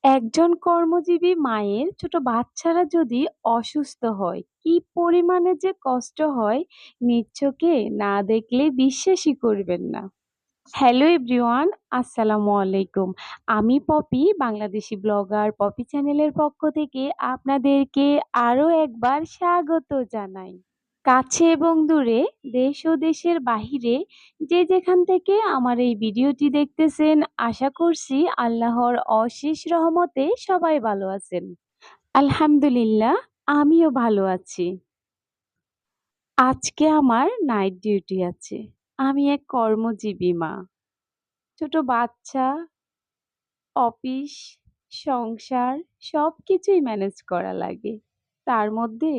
একজন কর্মজীবী মায়ের ছোট বাচ্চারা যদি অসুস্থ হয়, কি পরিমাণে যে কষ্ট হয় নিজ চোখে না দেখলে বিশ্বাসই করবেন না। হ্যালো এভরিওয়ান, আসসালামু আলাইকুম। আমি পপি, বাংলাদেশি ব্লগার পপি চ্যানেলের পক্ষ থেকে আপনাদেরকে আরো একবার স্বাগত জানাই। কাছে এবং দূরে, দেশ ও দেশের বাহিরে যে যেখান থেকে আমার এই ভিডিওটি দেখতেছেন, আশা করছি আল্লাহর অশেষ রহমতে সবাই ভালো আছেন। আলহামদুলিল্লাহ, আমিও ভালো আছি। আজকে আমার নাইট ডিউটি আছে। আমি এক কর্মজীবী মা। ছোট বাচ্চা, অফিস, সংসার সবকিছুই ম্যানেজ করা লাগে। তার মধ্যে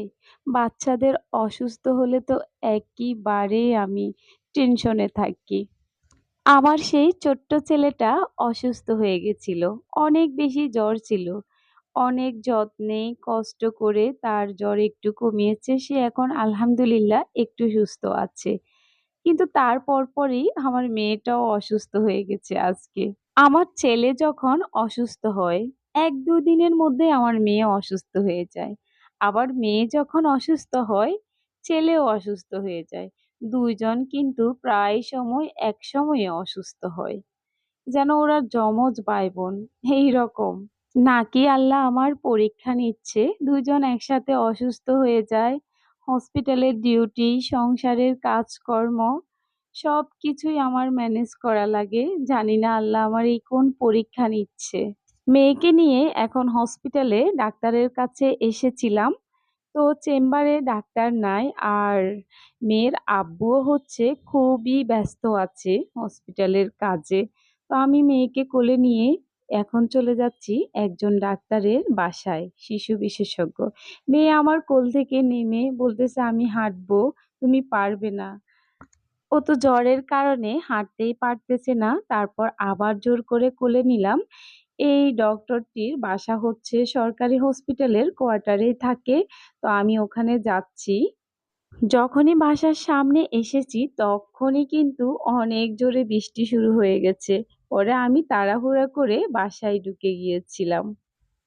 বাচ্চাদের অসুস্থ হলে তো একেবারেই আমি টেনশনে থাকি। আমার সেই ছোট্ট ছেলেটা অসুস্থ হয়ে গেছিল। অনেক বেশি জ্বর ছিল। অনেক যত্নে কষ্ট করে তার জ্বর একটু কমিয়েছে। সে এখন আলহামদুলিল্লাহ একটু সুস্থ আছে। কিন্তু তার পরপরই আমার মেয়েটাও অসুস্থ হয়ে গেছে আজকে। আমার ছেলে যখন অসুস্থ হয়, ১-২ দিনের মধ্যে আমার মেয়ে অসুস্থ হয়ে যায়। আবার মেয়ে যখন অসুস্থ হয়, ছেলেও অসুস্থ হয়ে যায়। ২ জন কিন্তু প্রায় সময় একসময়ে অসুস্থ হয়। যেন ওরা যমজ ভাই-বোন এইরকম। নাকি আল্লাহ আমার পরীক্ষা নিচ্ছে, ২ জন একসাথে অসুস্থ হয়ে যায়। হসপিটালের ডিউটি, সংসারের কাজকর্ম সবকিছুই আমার ম্যানেজ করা লাগে। জানি না আল্লাহ আমার এই কোন পরীক্ষা নিচ্ছে। মেয়েকে নিয়ে এখন হসপিটালে ডাক্তারের কাছে এসেছিলাম। তো চেম্বারে ডাক্তার নাই, আর মেয়ের আব্বুও হচ্ছে খুবই ব্যস্ত আছে হসপিটালের কাজে। তো আমি মেয়েকে কোলে নিয়ে এখন চলে যাচ্ছি একজন ডাক্তারের বাসায়, শিশু বিশেষজ্ঞ। মেয়ে আমার কোল থেকে নেমে বলতেছে, আমি হাঁটবো, তুমি পারবে না। ও তো জ্বরের কারণে হাঁটতেই পারতেছে না। তারপর আবার জোর করে কোলে নিলাম। এই ডক্টরটির বাসা হচ্ছে সরকারি হসপিটালের কোয়ার্টারেই থাকে। তো আমি ওখানে যাচ্ছি। যখনই বাসার সামনে এসেছি তখনই কিন্তু অনেক জোরে বৃষ্টি শুরু হয়ে গেছে। পরে আমি তাড়াহুড়া করে বাসায় ঢুকে গিয়েছিলাম।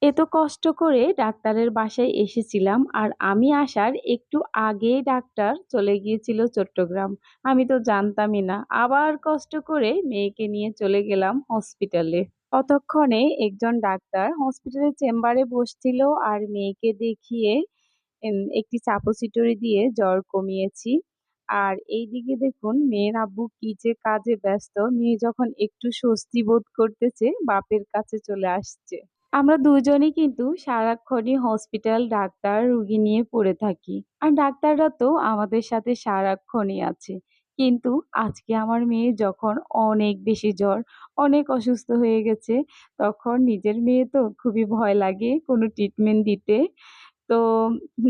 এত কষ্ট করে ডাক্তারের বাসায় এসেছিলাম, আর আমি আসার একটু আগেই ডাক্তার চলে গিয়েছিল চট্টগ্রাম। আমি তো জানতামই না। আবার কষ্ট করে মেয়েকে নিয়ে চলে গেলাম হসপিটালে। ততক্ষণে একজন ডাক্তার হসপিটালের চেম্বারে বসছিল, আর মেয়েকে দেখিয়ে একটি সাপোজিটরি দিয়ে জ্বর কমিয়েছি। আর এইদিকে দেখুন মেয়ের আব্বু কি যে কাজে ব্যস্ত। মেয়ে যখন একটু স্বস্তি বোধ করতেছে, বাপের কাছে চলে আসছে। আমরা দুজনেই কিন্তু সারাক্ষণই হসপিটাল, ডাক্তার, রুগী নিয়ে পড়ে থাকি। আর ডাক্তাররা তো আমাদের সাথে সারাক্ষণই আছে। কিন্তু আজকে আমার মেয়ে যখন অনেক বেশি জ্বর, অনেক অসুস্থ হয়ে গেছে, তখন নিজের মেয়ে তো খুবই ভয় লাগে কোনো ট্রিটমেন্ট দিতে। তো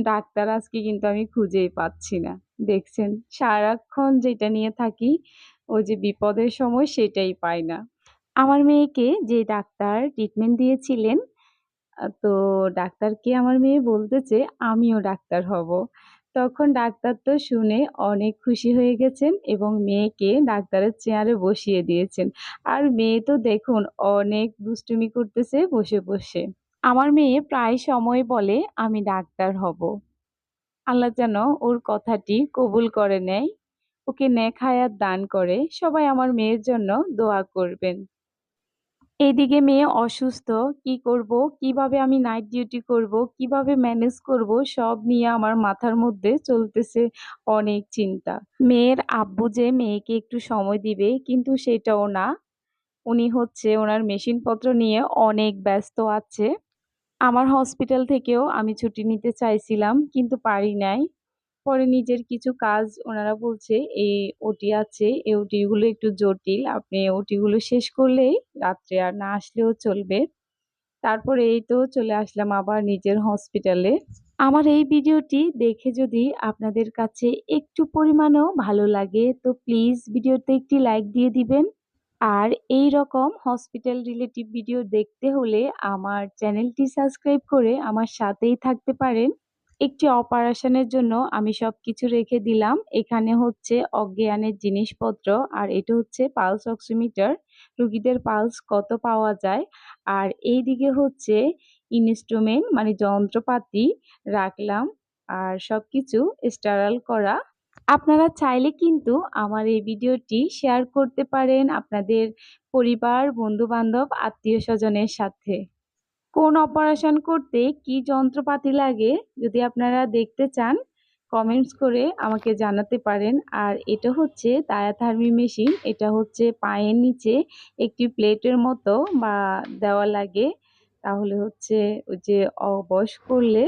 ডাক্তার আজকে কিন্তু আমি খুঁজেই পাচ্ছি না। দেখছেন, সারাক্ষণ যেটা নিয়ে থাকি, ওই যে বিপদের সময় সেটাই পাই না। আমার মেয়েকে যে ডাক্তার ট্রিটমেন্ট দিয়েছিলেন, তো ডাক্তারকে আমার মেয়ে বলতেছে, "আমিও ডাক্তার হব।" তখন ডাক্তার তো শুনে অনেক খুশি হয়ে গেছেন এবং মেয়েকে ডাক্তারের চেয়ারে বসিয়ে দিয়েছেন। আর মেয়ে তো দেখুন অনেক দুষ্টুমি করতেছে বসে, বসে। আমার মেয়ে প্রায় সময় বলে, "আমি ডাক্তার হব।" আল্লাহ যেন ওর কথাটি কবুল করে নেয়, ওকে নেক হায়াত দান করে। সবাই আমার মেয়ের জন্য দোয়া করবেন। এদিকে মেয়ে অসুস্থ, কি করব? কিভাবে আমি নাইট ডিউটি করব? কিভাবে ম্যানেজ করব? সব নিয়ে আমার মাথার মধ্যে চলতেছে অনেক চিন্তা। মেয়ের আব্বু যে মেয়েকে একটু সময় দিবে, কিন্তু সেটাও না। উনি হচ্ছে ওনার মেশিনপত্র নিয়ে অনেক ব্যস্ত আছে। আমার হসপিটাল থেকেও আমি ছুটি নিতে চাইছিলাম, কিন্তু পারি নাই। পরে নিজের কিছু কাজ ওনারা বলছে, এই ওটি আছে, এই ওটি গুলো একটু জটিল। আপনি ওটি গুলো শেষ করলেই রাত্রে আর না আসলেও চলবে। তারপরে এই তো চলে আসলাম আবার নিজের হসপিটালে। আমার এই ভিডিওটি দেখে যদি আপনাদের কাছে একটু পরিমাণেও ভালো লাগে, তো প্লিজ ভিডিওতে একটি লাইক দিয়ে দিবেন। আর এই রকম হসপিটাল রিলেটিভ ভিডিও দেখতে হলে আমার চ্যানেলটি সাবস্ক্রাইব করে আমার সাথেই থাকতে পারেন। একটি অপারেশনের জন্য আমি সবকিছু রেখে দিলাম। এখানে হচ্ছে অজ্ঞানের জিনিসপত্র আর এটা হচ্ছে পালস অক্সিমিটার, রুগীদের পালস কত পাওয়া যায়। আর এইদিকে হচ্ছে ইনস্ট্রুমেন্ট মানে যন্ত্রপাতি রাখলাম আর সবকিছু স্টেরাইল করা। আপনারা চাইলে কিন্তু আমার এই ভিডিওটি শেয়ার করতে পারেন আপনাদের পরিবার, বন্ধু-বান্ধব, আত্মীয়স্বজনের সাথে। কোন অপারেশন করতে কি যন্ত্রপাতি লাগে যদি আপনারা দেখতে চান কমেন্টস করে আমাকে জানাতে পারেন। আর এটা হচ্ছে ডায়াথার্মি মেশিন, এটা হচ্ছে পায়ের নিচে একটি প্লেটের মতো বা দেওয়া লাগে, তাহলে হচ্ছে ওই যে অবশ করলে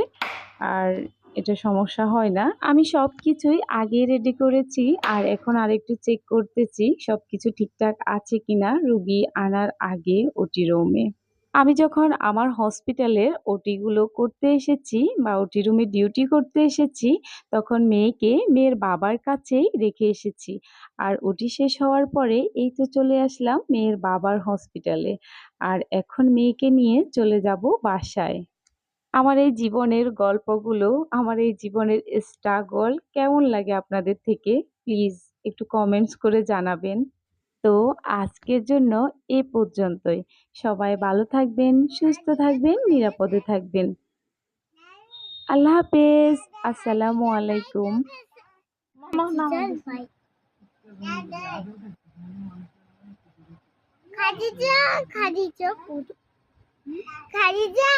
আর এটা সমস্যা হয় না। আমি সবকিছুই আগে রেডি করেছি আর এখন আরেকটু চেক করতেছি সবকিছু ঠিকঠাক আছে কিনা রুগী আনার আগে ওটি রুমে। আমি যখন আমার হসপিটালের ওটি গুলো করতে এসেছি বা ওটি রুমে ডিউটি করতে এসেছি, তখন মেয়েকে মেয়ের বাবার কাছেই রেখে এসেছি। আর ওটি শেষ হওয়ার পরে এই তো চলে আসলাম মেয়ের বাবার হসপিটালে। আর এখন মেয়েকে নিয়ে চলে যাব বাসায়। আমার এই জীবনের গল্পগুলো, আমার এই জীবনের স্ট্রাগল কেমন লাগে আপনাদের থেকে প্লিজ একটু কমেন্টস করে জানাবেন। তো আজকের জন্য এ পর্যন্তই। সবাই ভালো থাকবেন, সুস্থ থাকবেন, নিরাপদে থাকবেন। আল্লাহ হাফেজ। আসসালামু আলাইকুম। খাদিজা খাদিজা খাদিজা